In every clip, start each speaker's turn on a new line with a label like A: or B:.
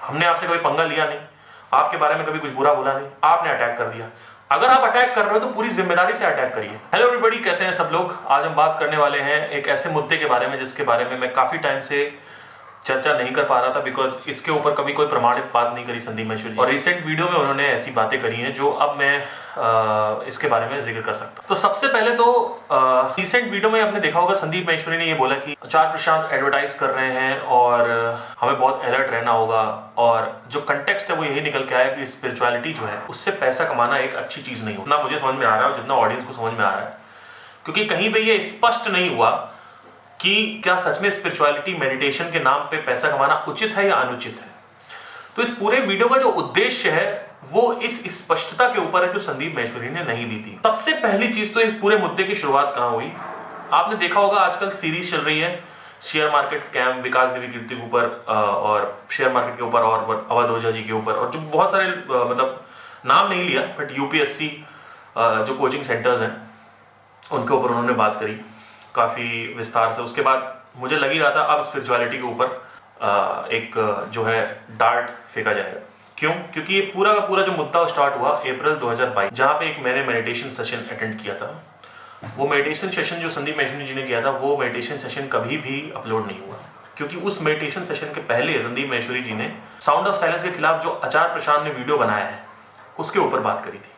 A: हमने आपसे कभी पंगा लिया नहीं, आपके बारे में कभी कुछ बुरा बोला नहीं, आपने अटैक कर दिया। अगर आप अटैक कर रहे हो तो पूरी जिम्मेदारी से अटैक करिए। हेलो एवरीबॉडी, कैसे हैं सब लोग। आज हम बात करने वाले हैं एक ऐसे मुद्दे के बारे में जिसके बारे में मैं काफी टाइम से चर्चा नहीं कर पा रहा था, बिकॉज इसके ऊपर कभी कोई प्रमाणित बात नहीं करी संदीप महेश्वरी, और रिसेंट वीडियो में उन्होंने ऐसी बातें करी हैं जो अब मैं इसके बारे में जिक्र कर सकता हूं। तो सबसे पहले तो रिसेंट वीडियो में आपने देखा होगा संदीप महेश्वरी ने ये बोला कि आचार्य प्रशांत एडवर्टाइज कर रहे हैं और हमें बहुत अलर्ट रहना होगा, और जो कंटेक्स्ट है वो यही निकल के आया कि स्पिरिचुअलिटी जो है उससे पैसा कमाना एक अच्छी चीज नहीं हो। ना मुझे समझ में आ रहा है, जितना ऑडियंस को समझ में आ रहा है, क्योंकि कहीं पे ये स्पष्ट नहीं हुआ कि क्या सच में स्पिरिचुअलिटी मेडिटेशन के नाम पे पैसा कमाना उचित है या अनुचित है। तो इस पूरे वीडियो का जो उद्देश्य है वो इस स्पष्टता के ऊपर है जो संदीप महेश्वरी ने नहीं दी थी। सबसे पहली चीज तो इस पूरे मुद्दे की शुरुआत कहां हुई, आपने देखा होगा आजकल सीरीज चल रही है शेयर मार्केट स्कैम, विकास देवी कीर्ति के ऊपर और शेयर मार्केट के ऊपर और अवध ओझा जी के ऊपर, और जो बहुत सारे मतलब नाम नहीं लिया बट यूपीएससी जो कोचिंग सेंटर्स हैं उनके ऊपर उन्होंने बात करी काफी विस्तार से। उसके बाद मुझे लग ही रहा था अब स्पिरिचुअलिटी के ऊपर एक जो है डार्ट फेंका जाएगा। क्यों? क्योंकि ये पूरा का पूरा जो मुद्दा स्टार्ट हुआ अप्रैल 2022, जहां पे एक मैंने मेडिटेशन सेशन अटेंड किया था। वो मेडिटेशन सेशन जो संदीप महेश्वरी जी ने किया था, वो मेडिटेशन सेशन कभी भी अपलोड नहीं हुआ, क्योंकि उस मेडिटेशन सेशन के पहले संदीप महेश्वरी जी ने साउंड ऑफ साइलेंस के खिलाफ जो आचार्य प्रशांत ने वीडियो बनाया है उसके ऊपर बात करी थी।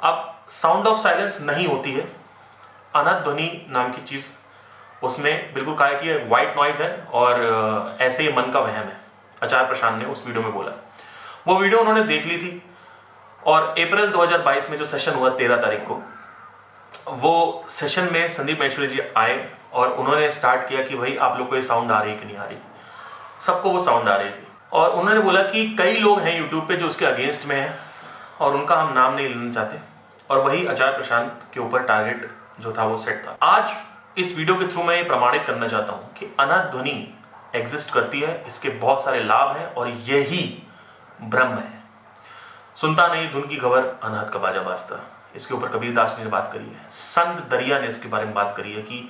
A: अब साउंड ऑफ साइलेंस नहीं होती है, अनहद ध्वनि नाम की चीज उसमें बिल्कुल कहा कि व्हाइट नॉइज है और ऐसे ही मन का वहम है। आचार्य प्रशांत ने उस वीडियो में बोला, वो वीडियो उन्होंने देख ली थी, और अप्रैल 2022 में जो सेशन हुआ 13 तारीख को, वो सेशन में संदीप महेश्वरी जी आए और उन्होंने स्टार्ट किया कि भाई आप लोग को ये साउंड आ रही है कि नहीं आ रही। सबको वो साउंड आ रही थी, और उन्होंने बोला कि कई लोग हैं यूट्यूब पे जो उसके अगेंस्ट में हैं और उनका हम नाम नहीं लेना चाहते, और वही आचार्य प्रशांत के ऊपर टारगेट जो था वो सेट था। आज इस वीडियो के थ्रू मैं ये प्रमाणित करना चाहता हूं कि अनहद ध्वनि एग्जिस्ट करती है, इसके बहुत सारे लाभ हैं और यही ब्रह्म है। सुनता नहीं धुन की खबर, अनहद का बाजा बाजता, इसके ऊपर कबीरदास ने बात करी है। संत दरिया ने इसके बारे में बात करी है कि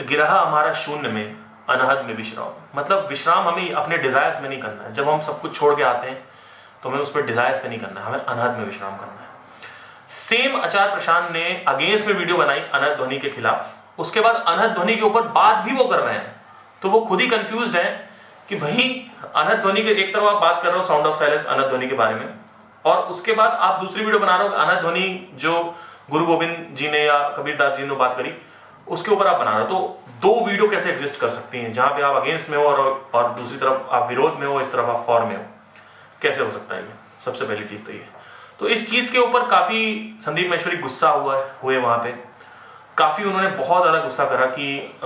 A: गिरहा हमारा शून्य में, अनहद में विश्राम। मतलब विश्राम हमें अपने डिजायर्स में नहीं करना है। जब हम सब कुछ छोड़ के आते हैं तो हमें उस पर डिजायर्स पे नहीं करना है, हमें अनहद में विश्राम करना है। सेम आचार्य प्रशांत ने अगेंस्ट में वीडियो बनाई अनहद ध्वनि के खिलाफ, उसके बाद अनहद ध्वनि के ऊपर बात भी वो कर रहे हैं, तो वो खुद ही कंफ्यूज्ड है कि भाई अनहद ध्वनि के एक तरफ आप बात कर रहे हो साउंड ऑफ साइलेंस अनहद ध्वनि के बारे में, और उसके बाद आप दूसरी वीडियो बना रहे हो अनहद ध्वनि जो गुरु गोविंद जी ने या कबीरदास जी ने बात करी उसके ऊपर आप बना रहे हो। तो दो वीडियो कैसे एग्जिस्ट कर सकती हैं, जहां पे आप अगेंस्ट में हो और दूसरी तरफ आप विरोध में हो, इस तरफ आप फॉर में हो, कैसे हो सकता है ये? सबसे पहली चीज तो ये। तो इस चीज के ऊपर काफी संदीप महेश्वरी गुस्सा हुए वहां पे, काफी उन्होंने बहुत ज्यादा गुस्सा करा कि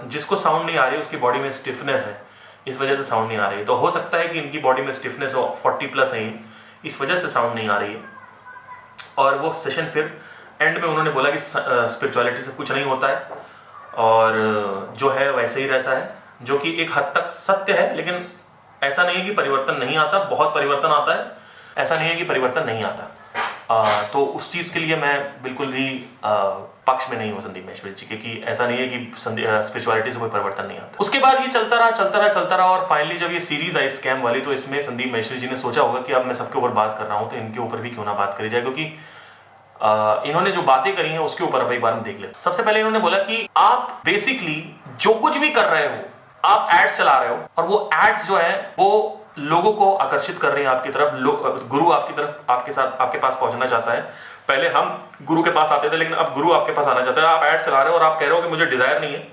A: जिसको साउंड नहीं आ रही उसकी बॉडी में स्टिफनेस है, इस वजह से साउंड नहीं आ रही। तो हो सकता है कि इनकी बॉडी में स्टिफनेस हो, 40+ है, इस वजह से साउंड नहीं आ रही है। और वो सेशन फिर एंड में उन्होंने बोला कि स्पिरिचुअलिटी से कुछ नहीं होता है और जो है वैसे ही रहता है, जो कि एक हद तक सत्य है, लेकिन ऐसा नहीं है कि परिवर्तन नहीं आता, बहुत परिवर्तन आता है, ऐसा नहीं है कि परिवर्तन नहीं आता। तो उस चीज के लिए मैं बिल्कुल भी पक्ष में नहीं हूं संदीप महेश्वरी जी के, कि ऐसा नहीं है कि स्पिरिचुअलिटी से कोई परिवर्तन नहीं आता। उसके बाद ये चलता रहा और फाइनली जब ये सीरीज आई स्कैम वाली, तो इसमें संदीप महेश्वरी जी ने सोचा होगा कि अब मैं सबके ऊपर बात कर रहा हूं तो इनके ऊपर भी क्यों ना बात करी जाए, क्योंकि इन्होंने जो बातें करी हैं उसके ऊपर अब एक बार हम देख लेते। सबसे पहले इन्होंने बोला कि आप बेसिकली जो कुछ भी कर रहे हो, आप एड्स चला रहे हो, और वो एड्स जो है वो लोगों को आकर्षित कर रहे हैं आपकी तरफ। गुरु आपकी तरफ आपके पास पहुंचना चाहता है। पहले हम गुरु के पास आते थे, लेकिन अब गुरु आपके पास आना चाहता है। आप एड चला रहे हो और आप कह रहे हो कि मुझे डिजायर नहीं है,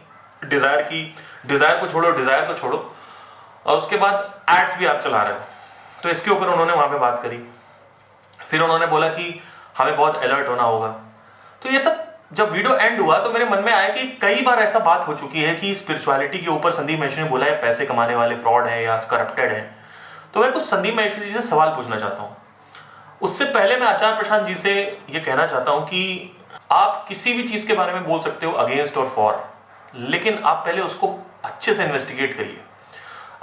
A: डिजायर को छोड़ो, और उसके बाद एड्स भी आप चला रहे हो। तो इसके ऊपर उन्होंने वहां पे बात करी। फिर उन्होंने बोला कि हमें बहुत अलर्ट होना होगा। तो ये सब जब वीडियो एंड हुआ तो मेरे मन में आया कि कई बार ऐसा बात हो चुकी है कि स्पिरिचुअलिटी के ऊपर संदीप महेश्वरी ने बोला है पैसे कमाने वाले फ्रॉड है या करप्टेड है। तो मैं कुछ संदीप महेश्वरी जी से सवाल पूछना चाहता हूं। उससे पहले मैं आचार्य प्रशांत जी से यह कहना चाहता हूं कि आप किसी भी चीज के बारे में बोल सकते हो अगेंस्ट और फॉर, लेकिन आप पहले उसको अच्छे से इन्वेस्टिगेट करिए।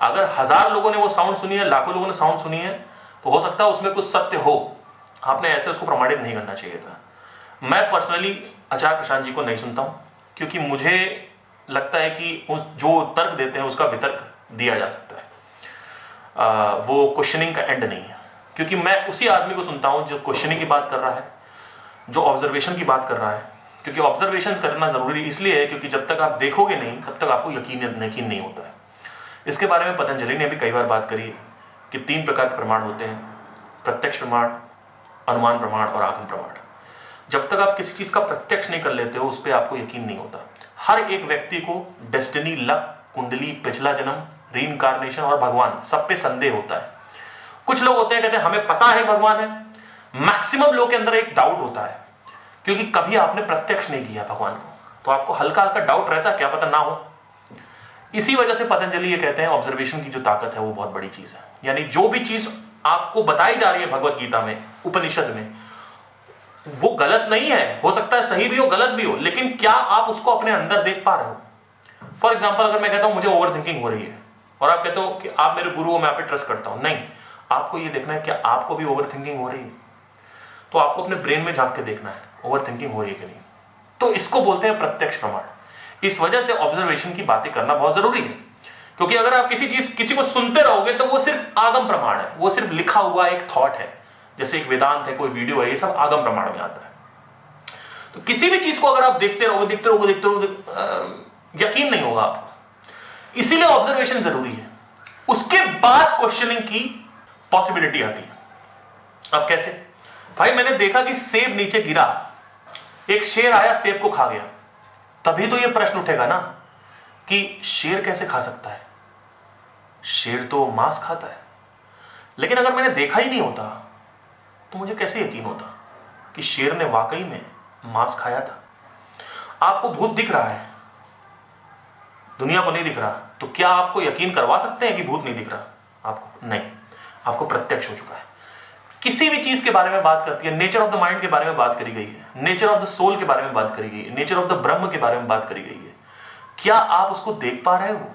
A: अगर 1000 लोगों ने वो साउंड सुनी है, लाखों लोगों ने साउंड सुनी है, तो हो सकता है उसमें कुछ सत्य हो। आपने ऐसे उसको प्रमाणित नहीं करना चाहिए था। मैं पर्सनली आचार्य प्रशांत जी को नहीं सुनता हूं, क्योंकि मुझे लगता है कि जो तर्क देते हैं उसका वितर्क दिया जा सकता है। वो क्वेश्चनिंग का एंड नहीं है, क्योंकि मैं उसी आदमी को सुनता हूं जो क्वेश्चनिंग की बात कर रहा है, जो ऑब्जर्वेशन की बात कर रहा है। क्योंकि ऑब्जर्वेशन करना जरूरी इसलिए है क्योंकि जब तक आप देखोगे नहीं तब तक आपको यकीन नहीं होता है। इसके बारे में पतंजलि ने भी कई बार बात करी है कि 3 प्रकार के प्रमाण होते हैं: प्रत्यक्ष प्रमाण, अनुमान प्रमाण और आगम प्रमाण। जब तक आप किसी चीज का प्रत्यक्ष नहीं कर लेते हो उस पर आपको यकीन नहीं होता। हर एक व्यक्ति को डेस्टिनी, लक, कुंडली, पिछला जन्म, रीइंकार्नेशन और भगवान सब पे संदेह होता है। कुछ लोग होते हैं कहते हैं हमें पता है भगवान है। मैक्सिमम लोग के अंदर एक डाउट होता है क्योंकि कभी आपने प्रत्यक्ष नहीं किया भगवान को, तो आपको हल्का हल्का डाउट रहता है, क्या पता ना हो। इसी वजह से पतंजलि ये कहते हैं ऑब्जर्वेशन की जो ताकत है वो बहुत बड़ी चीज है। यानी जो भी चीज आपको बताई जा रही है भगवत गीता में, उपनिषद में, वो गलत नहीं है। हो सकता है सही भी हो, गलत भी हो, लेकिन क्या आप उसको अपने अंदर देख पा रहे हो? फॉर एग्जाम्पल, अगर मैं कहता हूं मुझे ओवर थिंकिंग हो रही है और आप कहते हो कि आप मेरे गुरु हो, मैं आप पे ट्रस्ट करता हूं, नहीं, आपको ये देखना है कि आपको भी ओवर थिंकिंग हो रही है। तो आपको अपने ब्रेन में झांक के देखना है ओवर थिंकिंग हो रही है कि नहीं। तो इसको बोलते हैं प्रत्यक्ष प्रमाण। इस वजह से ऑब्जर्वेशन की बातें करना बहुत जरूरी है, क्योंकि अगर आप किसी को सुनते रहोगे तो वो सिर्फ आगम प्रमाण है, वो सिर्फ लिखा हुआ एक थॉट है। जैसे एक वेदांत है, कोई वीडियो है, ये सब आगम प्रमाण में आता है। तो किसी भी चीज को अगर आप देखते रहोगे यकीन नहीं होगा आपको। इसीलिए ऑब्जर्वेशन जरूरी है। उसके बाद क्वेश्चनिंग की पॉसिबिलिटी आती है। अब कैसे? भाई मैंने देखा कि सेब नीचे गिरा, एक शेर आया सेब को खा गया, तभी तो यह प्रश्न उठेगा ना कि शेर कैसे खा सकता है? शेर तो मांस खाता है। लेकिन अगर मैंने देखा ही नहीं होता तो मुझे कैसे यकीन होता कि शेर ने वाकई में मांस खाया था? आपको भूत दिख रहा है, दुनिया को नहीं दिख रहा, तो क्या आपको यकीन करवा सकते हैं कि भूत नहीं दिख रहा? आपको नहीं, आपको प्रत्यक्ष हो चुका है। किसी भी चीज के बारे में बात करती है, नेचर ऑफ द माइंड के बारे में बात करी गई है, नेचर ऑफ द सोल के बारे में बात करी गई है, नेचर ऑफ द ब्रह्म के बारे में बात करी गई है। क्या आप उसको देख पा रहे हो?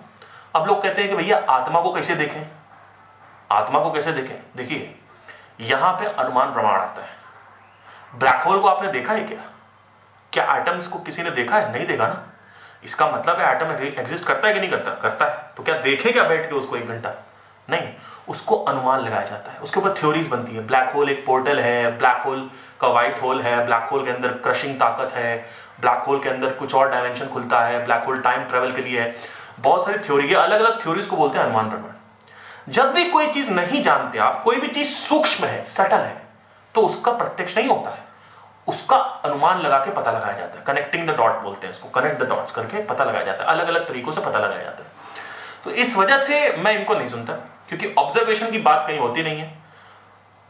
A: अब लोग कहते हैं कि भैया आत्मा को कैसे देखें, आत्मा को कैसे देखें? देखिए, यहां पे अनुमान प्रमाण आता है। ब्लैक होल को आपने देखा है क्या? क्या एटम्स को किसी ने देखा है? नहीं देखा ना। इसका मतलब है एटम एग्जिस्ट करता है कि नहीं करता? करता है। तो क्या देखे क्या बैठ के उसको 1 घंटा? नहीं, उसको अनुमान लगाया जाता है, उसके ऊपर थ्योरीज बनती है। ब्लैक होल एक पोर्टल है, ब्लैक होल का व्हाइट होल है, ब्लैक होल के अंदर क्रशिंग ताकत है, ब्लैक होल के अंदर कुछ और डायमेंशन खुलता है, ब्लैक होल टाइम ट्रेवल के लिए है। बहुत सारी थ्योरी है, अलग अलग थ्योरीज को बोलते हैं अनुमान प्रमाण। जब भी कोई चीज नहीं जानते आप, कोई भी चीज सूक्ष्म है, सटल है, तो उसका प्रत्यक्ष नहीं होता है, उसका अनुमान लगा के पता लगाया जाता है। कनेक्टिंग द डॉट बोलते हैं इसको, कनेक्ट द डॉट्स करके पता लगाया जाता है, अलग अलग तरीकों से पता लगाया जाता है। तो इस वजह से मैं इनको नहीं सुनता, क्योंकि ऑब्जर्वेशन की बात कहीं होती नहीं है।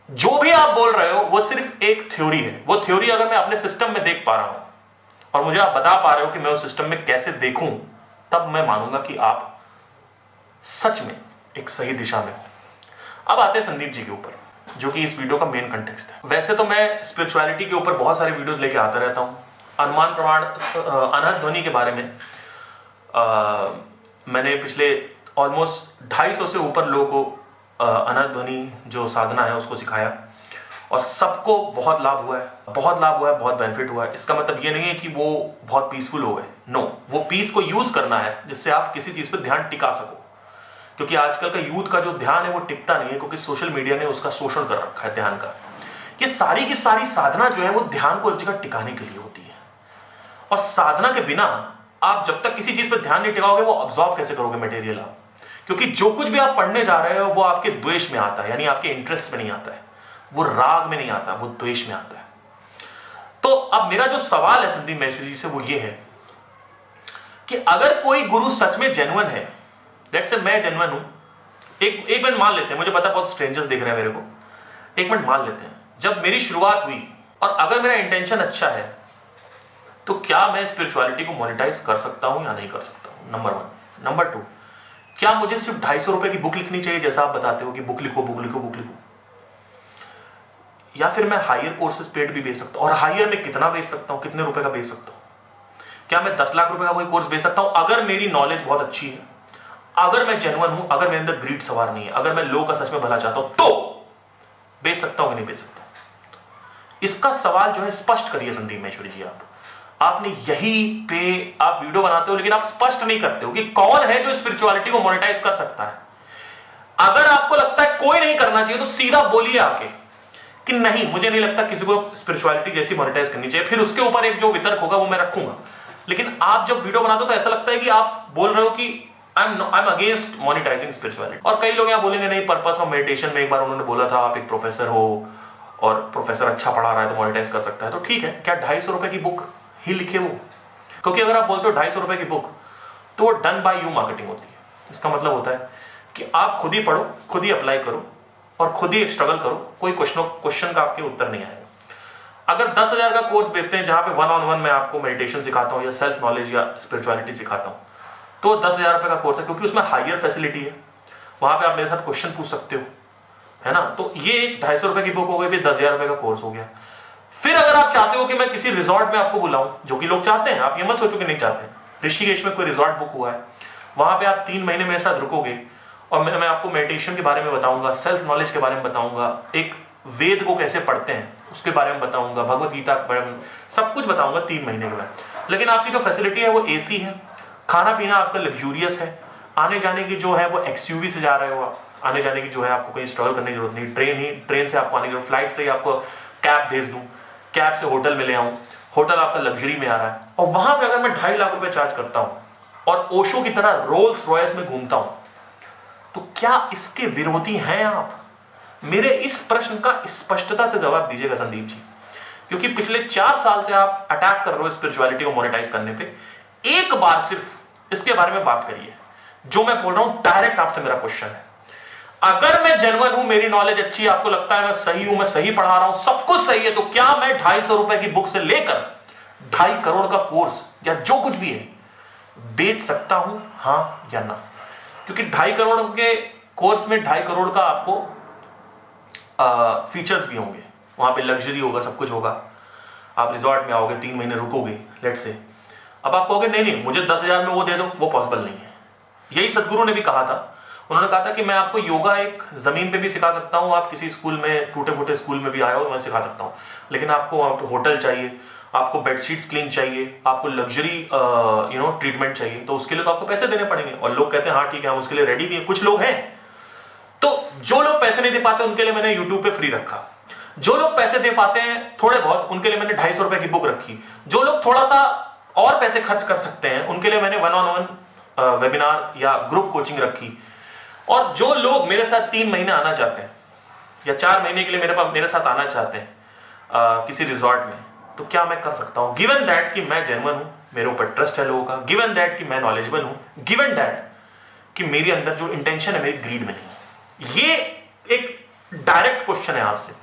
A: जो भी आप बोल रहे हो वो सिर्फ एक थ्योरी है। वो थ्योरी अगर मैं अपने सिस्टम में देख पा रहा हूं और मुझे आप बता पा रहे हो कि मैं उस सिस्टम में कैसे देखूं, तब मैं मानूंगा कि आप सच में एक सही दिशा में हो। अब आते हैं संदीप जी के ऊपर, जो कि इस वीडियो का मेन कंटेक्स्ट है। वैसे तो मैं स्पिरिचुअलिटी के ऊपर बहुत सारे वीडियोस लेके आता रहता हूं। अनुमान प्रमाण, अनहद ध्वनि के बारे में मैंने पिछले ऑलमोस्ट 250 से ऊपर लोगों को अनहद ध्वनि जो साधना है उसको सिखाया, और सबको बहुत लाभ हुआ है, बहुत लाभ हुआ है, बहुत बेनिफिट हुआ है। इसका मतलब ये नहीं है कि वो बहुत पीसफुल हो गए, नो। वो पीस को यूज करना है जिससे आप किसी चीज पर ध्यान टिका सको, क्योंकि आजकल का यूथ का जो ध्यान है वो टिकता नहीं है, क्योंकि सोशल मीडिया ने उसका शोषण कर रखा है ध्यान का। ये सारी की सारी साधना जो है वो ध्यान को एक जगह टिकाने के लिए होती है, और साधना के बिना आप जब तक किसी चीज पर ध्यान नहीं टिकाओगे वो ऑब्जॉर्व कैसे करोगे मटेरियल आप? क्योंकि जो कुछ भी आप पढ़ने जा रहे हो वो आपके द्वेष में आता है, यानी आपके इंटरेस्ट में नहीं आता है, वो राग में नहीं आता, वो द्वेष में आता है। तो अब मेरा जो सवाल है संदीप महेश्वरी जी से वो ये है कि अगर कोई गुरु सच में जेन्युइन है, लेट्स से मैं जेन्युइन हूं, एक मिनट मान लेते हैं, मुझे पता बहुत स्ट्रेंजर्स देख रहे हैं मेरे को, 1 मिनट मान लेते हैं, जब मेरी शुरुआत हुई और अगर मेरा इंटेंशन अच्छा है तो क्या मैं स्पिरिचुअलिटी को मोनेटाइज कर सकता हूं या नहीं कर सकता हूं? नंबर 1। नंबर 2, क्या मुझे सिर्फ 250 रुपए की बुक लिखनी चाहिए जैसा आप बताते हो कि बुक लिखो बुक लिखो बुक लिखो, या फिर मैं हायर कोर्सेज पेड भी बेच सकता हूं? और हायर में कितना बेच सकता हूं, कितने रुपए का बेच सकता हूं? क्या मैं 10 लाख रुपए का कोई कोर्स बेच सकता हूं अगर मेरी नॉलेज बहुत अच्छी है, अगर मैं जेन्युइन हूं, अगर मेरे अंदर ग्रीड सवार नहीं है, अगर मैं लोगों का सच में भला चाहता हूं, तो बेच सकता हूं कि नहीं बेच सकता? इसका सवाल जो है स्पष्ट करिए संदीप महेश्वरी जी। आपने यही पे आप वीडियो बनाते हो, लेकिन आप स्पष्ट नहीं करते हो कि कौन है जो स्पिरिचुअलिटी को मोनेटाइज कर सकता है। अगर आपको लगता है कोई नहीं करना चाहिए तो सीधा बोलिए आके कि नहीं, मुझे नहीं लगता किसी को स्पिरिचुअलिटी जैसी मोनेटाइज करनी चाहिए। फिर उसके ऊपर एक जो वितर्क होगा वो मैं रखूंगा। लेकिन आप जब वीडियो बनाते हो तो ऐसा लगता है कि आप बोल रहे हो कि I am against monetising spirituality. और कई लोग यहाँ बोलेंगे नहीं, पर्पस ऑफ मेडिटेशन में एक बार उन्होंने बोला था आप एक प्रोफेसर हो और प्रोफेसर अच्छा पढ़ा रहा है तो मोनेटाइज कर सकता है। तो ठीक है, क्या 250 रुपए की बुक ही लिखे वो? क्योंकि अगर आप बोलते हो 250 रुपए की बुक तो वो डन बाय यू मार्केटिंग होती है। इसका मतलब होता है कि आप खुद ही पढ़ो, खुद ही अप्लाई करो और खुद ही स्ट्रगल करो, कोई क्वेश्चन का आपके उत्तर नहीं आएगा। अगर 10,000 का कोर्स बेचते हैं जहां पे 1-on-1 मैं आपको मेडिटेशन सिखाता हूं या सेल्फ नॉलेज या स्पिरिचुअलिटी सिखाता हूं, तो 10,000 रुपए का कोर्स है, क्योंकि उसमें हायर फैसिलिटी है। वहां पे आप मेरे साथ क्वेश्चन पूछ सकते हो, है ना। तो ये एक 250 रुपए की बुक हो गई, 10,000 रुपए का कोर्स हो गया। फिर अगर आप चाहते हो कि मैं किसी रिजॉर्ट में आपको बुलाऊं, जो कि लोग चाहते हैं, आप ये मत सोचो कि नहीं चाहते। ऋषिकेश में कोई रिजॉर्ट बुक हुआ है, वहां पे आप 3 महीने मेरे साथ रुकोगे और मैं आपको मेडिटेशन के बारे में बताऊंगा, सेल्फ नॉलेज के बारे में बताऊंगा, एक वेद को कैसे पढ़ते हैं उसके बारे में बताऊंगा, भगवत गीता के बारे में सब कुछ बताऊंगा 3 महीने के बाद। लेकिन आपकी जो फैसिलिटी है वो एसी है, खाना पीना आपका लग्जूरियस है, आने जाने की जो है वो एक्सयूवी से जा रहे हो आप, आने जाने की जो है आपको कहीं स्ट्रगल करने की जरूरत नहीं। ट्रेन से आपको आने की जरूरत, फ्लाइट से ही आपको कैब भेज दूं, कैब से होटल में ले आऊं, होटल आपका लग्जरी में आ रहा है। और वहां पे अगर मैं 2.5 लाख रुपए चार्ज करता हूं और ओशो की तरह रोल्स रॉयस में घूमता हूं, तो क्या इसके विरोधी हैं आप? मेरे इस प्रश्न का स्पष्टता से जवाब दीजिएगा संदीप जी, क्योंकि पिछले 4 साल से आप अटैक कर रहे हो स्पिरिचुअलिटी को मोनेटाइज करने पे। एक बार सिर्फ इसके बारे में बात करिए। जो मैं बोल रहा हूं डायरेक्ट आपसे मेरा क्वेश्चन है, अगर मैं जेन्युइन हूं, मेरी नॉलेज अच्छी है, आपको लगता है मैं सही हूं, मैं सही पढ़ा रहा हूं, सब कुछ सही है, तो क्या मैं 250 रुपए की बुक से लेकर 2.5 करोड़ का कोर्स या जो कुछ भी है बेच सकता हूं, हां या ना? क्योंकि 2.5 करोड़ के कोर्स में 2.5 करोड़ का आपको फीचर्स भी होंगे, वहां पे लग्जरी होगा, सब कुछ होगा। आप रिजॉर्ट में आओगे, 3 महीने रुकोगे लेट से। अब आप कहोगे नहीं मुझे 10,000 में वो दे दो, वो पॉसिबल नहीं है। यही सदगुरु ने भी कहा था। उन्होंने कहा था कि मैं आपको योगा एक जमीन पे भी सिखा सकता हूं, आप किसी स्कूल में, टूटे फूटे स्कूल में भी आए हो, मैं सिखा सकता हूं, लेकिन आपको वहां पे होटल चाहिए, आपको बेडशीट्स क्लीन चाहिए, आपको लग्जरी ट्रीटमेंट चाहिए, तो उसके लिए तो आपको पैसे देने पड़ेंगे। और लोग कहते हैं हाँ ठीक है, हम उसके लिए रेडी भी हैं। कुछ लोग हैं, तो जो लोग पैसे नहीं दे पाते उनके लिए मैंने यूट्यूब पे फ्री रखा। जो लोग पैसे दे पाते हैं थोड़े बहुत, उनके लिए मैंने 250 रुपए की बुक रखी। जो लोग थोड़ा सा और पैसे खर्च कर सकते हैं उनके लिए मैंने 1-on-1 वेबिनार या ग्रुप कोचिंग रखी। और जो लोग मेरे साथ 3 महीने आना चाहते हैं या 4 महीने के लिए मेरे साथ आना चाहते हैं किसी रिजॉर्ट में, तो क्या मैं कर सकता हूं? गिवन दैट कि मैं जेन्युइन हूं, मेरे ऊपर ट्रस्ट है लोगों का, गिवन दैट कि मैं नॉलेजेबल हूं, गिवन दैट कि मेरे अंदर जो इंटेंशन है मेरी ग्रीड में नहीं। ये एक डायरेक्ट क्वेश्चन है आपसे,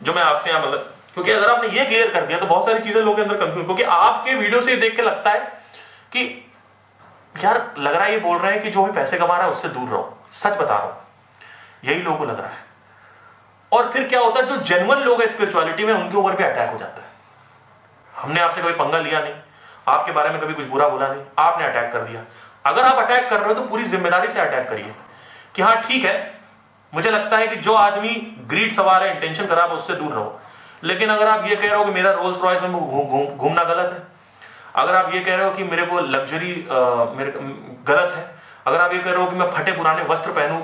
A: जो मैं आपसे यहां मतलब, क्योंकि अगर आपने ये क्लियर कर दिया तो बहुत सारी चीजें लोगों के अंदर कंफ्यूज, क्योंकि आपके वीडियो से देख के लगता है कि यार लग रहा है ये बोल रहे हैं कि जो भी पैसे कमा रहा है उससे दूर रहो। सच बता रहा हूं, यही लोगों को लग रहा है। और फिर क्या होता है, जो जेन्युइन लोग है स्पिरिचुअलिटी में, उनके ऊपर भी अटैक हो जाता है। हमने आपसे कभी पंगा लिया नहीं, आपके बारे में कभी कुछ बुरा बोला नहीं, आपने अटैक कर दिया। अगर आप अटैक कर रहे हो तो पूरी जिम्मेदारी से अटैक करिए कि हाँ ठीक है, मुझे लगता है कि जो आदमी ग्रीड सवार है, इंटेंशन खराब है, उससे दूर रहो। लेकिन अगर आप ये कह रहे हो कि मेरा रोल्स रॉयस में घूमना गलत है, अगर आप ये कह रहे हो कि मेरे को लग्जरी गलत है, अगर आप ये कह रहे हो कि मैं फटे पुराने वस्त्र पहनूं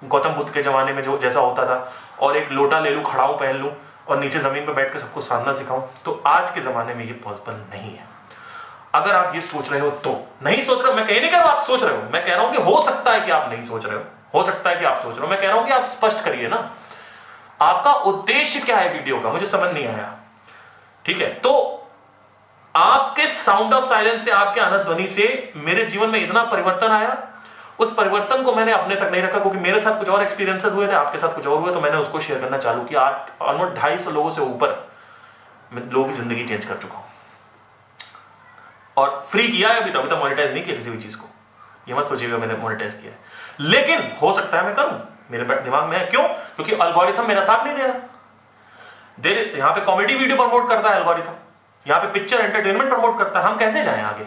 A: गौतम बुद्ध के जमाने में जो जैसा होता था, और एक लोटा ले लूं, खड़ाऊ पहन लूं और नीचे जमीन पर बैठ कर सबको साधना सिखाऊं, तो आज के जमाने में ये पॉसिबल नहीं है। अगर आप ये सोच रहे हो तो, नहीं सोच रहे हो, मैं कह नहीं कह रहा हूं आप सोच रहे हो, मैं कह रहा हूं कि हो सकता है कि आप नहीं सोच रहे हो सकता है कि आप सोच रहे हो। मैं कह रहा हूं कि आप स्पष्ट करिए ना, आपका उद्देश्य क्या है वीडियो का, मुझे समझ नहीं आया। ठीक है, तो आपके साउंड ऑफ साइलेंस से, आपके आनंद ध्वनि से मेरे जीवन में इतना परिवर्तन आया, उस परिवर्तन को मैंने अपने तक नहीं रखा, क्योंकि मेरे साथ कुछ और एक्सपीरियंसेस हुए थे, आपके साथ कुछ और हुए, तो मैंने उसको शेयर करना चालू किया। आज ऑलमोस्ट 250 लोगों से ऊपर मैं लोगों की जिंदगी चेंज कर चुका हूं, और फ्री किया है अभी तक मोनेटाइज नहीं किया किसी भी चीज को, ये मत सोचिएगा मैंने मोनेटाइज किया है। लेकिन हो सकता है मैं करूं, मेरे दिमाग में है। क्यों? क्योंकि एल्गोरिथम मेरा साथ नहीं दे रहा। यहां पे कॉमेडी वीडियो प्रमोट करता है एल्गोरिथम, यहां पे पिक्चर एंटरटेनमेंट प्रमोट करता है, हम कैसे जाएं आगे?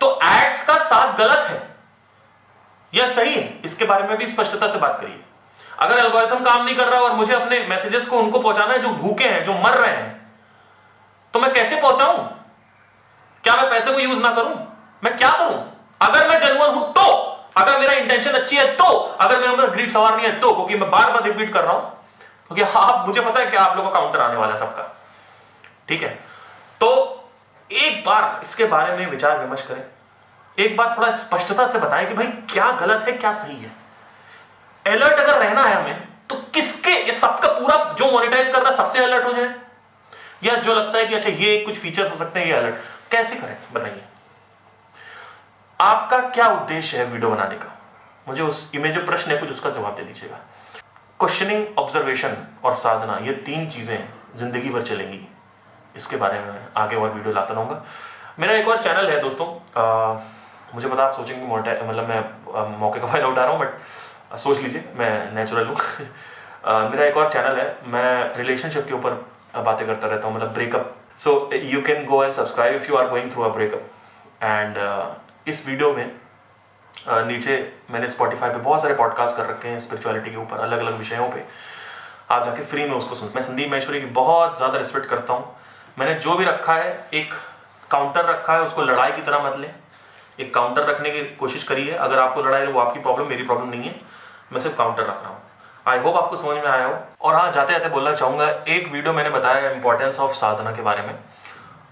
A: तो एड्स का साथ गलत है या सही है, इसके बारे में भी स्पष्टता से बात करिए। अगर एल्गोरिथम काम नहीं कर रहा और मुझे अपने मैसेजेस को उनको पहुंचाना है जो भूखे हैं, जो मर रहे हैं, तो मैं कैसे पहुंचाऊं? क्या मैं पैसे को यूज ना करूं? मैं क्या करूं? अगर मैं जेन्युइन हूं तो, अगर मेरा इंटेंशन अच्छी है तो, अगर मेरे में ग्रीड सवार नहीं है तो, क्योंकि मैं बार बार रिपीट कर रहा हूं, क्योंकि आप, मुझे पता है कि आप लोगों का काउंटर आने वाला है सबका, ठीक है। तो एक बार इसके बारे में विचार विमर्श करें, एक बार थोड़ा स्पष्टता से बताएं कि भाई क्या गलत है क्या सही है। अलर्ट अगर रहना है हमें तो किसके, ये सबका पूरा जो मोनेटाइज कर रहा है सबसे अलर्ट हो जाए, या जो लगता है कि अच्छा ये कुछ फीचर्स हो सकते हैं ये अलर्ट कैसे करें, बताइए आपका क्या उद्देश्य है वीडियो बनाने का। मुझे उस इमेज जो प्रश्न है कुछ उसका जवाब दे दीजिएगा। क्वेश्चनिंग, ऑब्जर्वेशन और साधना, ये 3 चीजें जिंदगी भर चलेंगी। इसके बारे में आगे और वीडियो लाता रहूंगा। मेरा एक और चैनल है दोस्तों, मुझे पता आप सोचेंगे मतलब मैं मौके का फायदा उठा रहा हूँ, बट सोच लीजिए मैं नेचुरल हूँ। मेरा एक और चैनल है, मैं रिलेशनशिप के ऊपर बातें करता रहता हूँ, मतलब breakup. So you can go and subscribe if you are going through a breakup. And इस वीडियो में नीचे मैंने स्पॉटिफाई पे बहुत सारे पॉडकास्ट कर रखे हैं स्पिरिचुअलिटी के ऊपर, अलग अलग विषयों पे, आप जाके फ्री में उसको सुन। मैं संदीप महेश्वरी की बहुत ज़्यादा रिस्पेक्ट करता हूँ। मैंने जो भी रखा है एक काउंटर रखा है, उसको लड़ाई की तरह मत लें, एक काउंटर रखने की कोशिश करिए। अगर आपको लड़ाई वो आपकी प्रॉब्लम, मेरी प्रॉब्लम नहीं है, मैं सिर्फ काउंटर रख रहा हूँ। आई होप आपको समझ में आया हो। और हाँ, जाते जाते बोलना चाहूँगा, एक वीडियो मैंने बताया इंपॉर्टेंस ऑफ साधना के बारे में,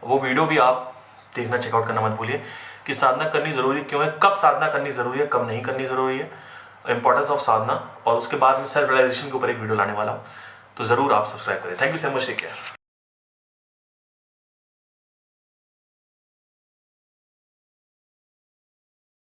A: वो वीडियो भी आप देखना, चेकआउट करना मत भूलिए कि साधना करनी जरूरी क्यों है, कब साधना करनी जरूरी है, कब नहीं करनी जरूरी है, इंपॉर्टेंस ऑफ साधना। और उसके बाद में सेल्फ रियलाइजेशन के ऊपर एक वीडियो लाने वाला हूँ, तो जरूर आप सब्सक्राइब करें। Thank you so much, take care.